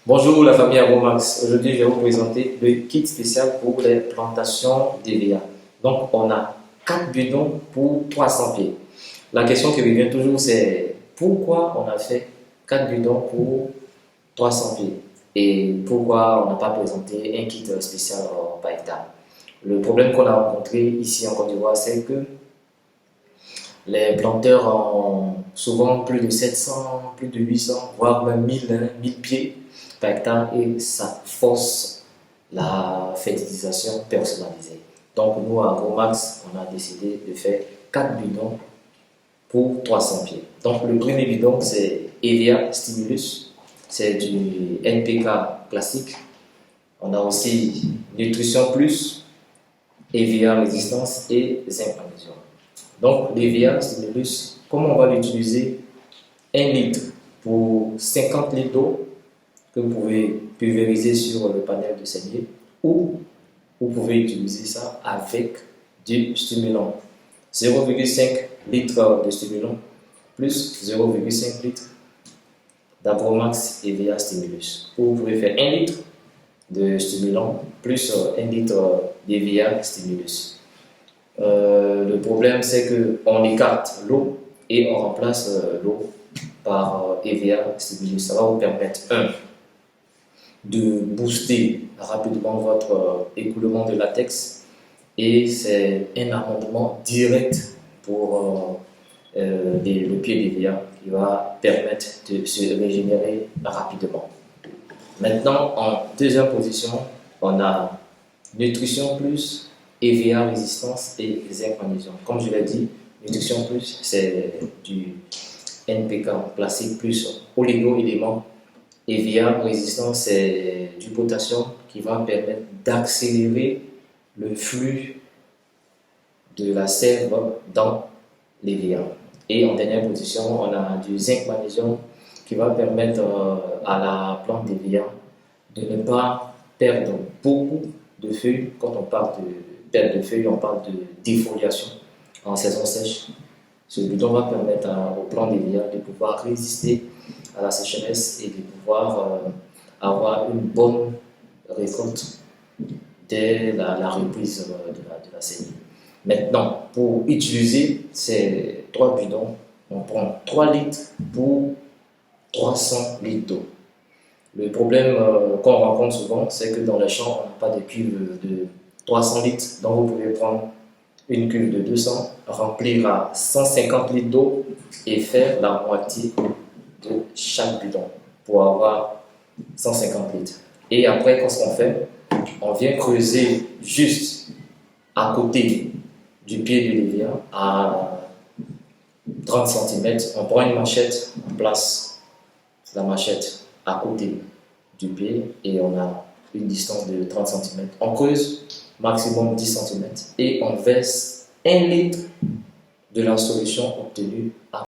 Bonjour la famille Agromax. Aujourd'hui, je vais vous présenter le kit spécial pour les plantations d'EVA. Donc, on a 4 bidons pour 300 pieds. La question qui revient toujours, c'est pourquoi on a fait 4 bidons pour 300 pieds et pourquoi on n'a pas présenté un kit spécial par hectare. Le problème qu'on a rencontré ici en Côte d'Ivoire, c'est que les planteurs ont souvent plus de 700, plus de 800, voire même 1000 pieds par hectare et ça force la fertilisation personnalisée. Donc nous, à Agromax, on a décidé de faire 4 bidons pour 300 pieds. Donc le premier bidon, c'est EVA Stimulus, c'est du NPK classique. On a aussi Nutrition Plus, EVA Résistance et Zinc Magnésium. Donc, l'EVA Stimulus, comment on va l'utiliser? 1 litre pour 50 litres d'eau que vous pouvez pulvériser sur le panel de saignée ou vous pouvez utiliser ça avec du stimulant. 0,5 litre de stimulant plus 0,5 litre d'Agromax EVA Stimulus. Ou vous pouvez faire 1 litre de stimulant plus 1 litre d'EVA Stimulus. Le problème, c'est qu'on écarte l'eau et on remplace l'eau par EVA Stimulus. Ça va vous permettre, de booster rapidement votre écoulement de latex et c'est un amendement direct pour le pied d'EVA qui va permettre de se régénérer rapidement. Maintenant, en deuxième position, on a Nutrition Plus, EVA Résistance et Zinc Magnésium. Comme je l'ai dit, Nutrition Plus, c'est du NPK classique plus oligo-éléments. EVA Résistance, c'est du potassium qui va permettre d'accélérer le flux de la sève dans l'EVA. Et en dernière position, on a du Zinc Magnésium qui va permettre à la plante d'EVA de ne pas perdre beaucoup de feuilles. Quand on parle de perte de feuilles, on parle de défoliation en saison sèche. Ce bidon va permettre aux plantes d'EVA de pouvoir résister à la sécheresse et de pouvoir avoir une bonne récolte dès la reprise de la saignée. Maintenant, pour utiliser ces 3 bidons, on prend 3 litres pour 300 litres d'eau. Le problème qu'on rencontre souvent, c'est que dans les champs, on n'a pas de cuve de 300 litres, donc vous pouvez prendre une cuve de 200, remplir à 150 litres d'eau et faire la moitié de chaque bidon pour avoir 150 litres. Et après, qu'est-ce qu'on fait? On vient creuser juste à côté du pied de l'EVA à 30 cm. On prend une machette, on place la machette à côté du pied et on a une distance de 30 cm. On creuse maximum 10 cm et on verse 1 litre de la solution obtenue à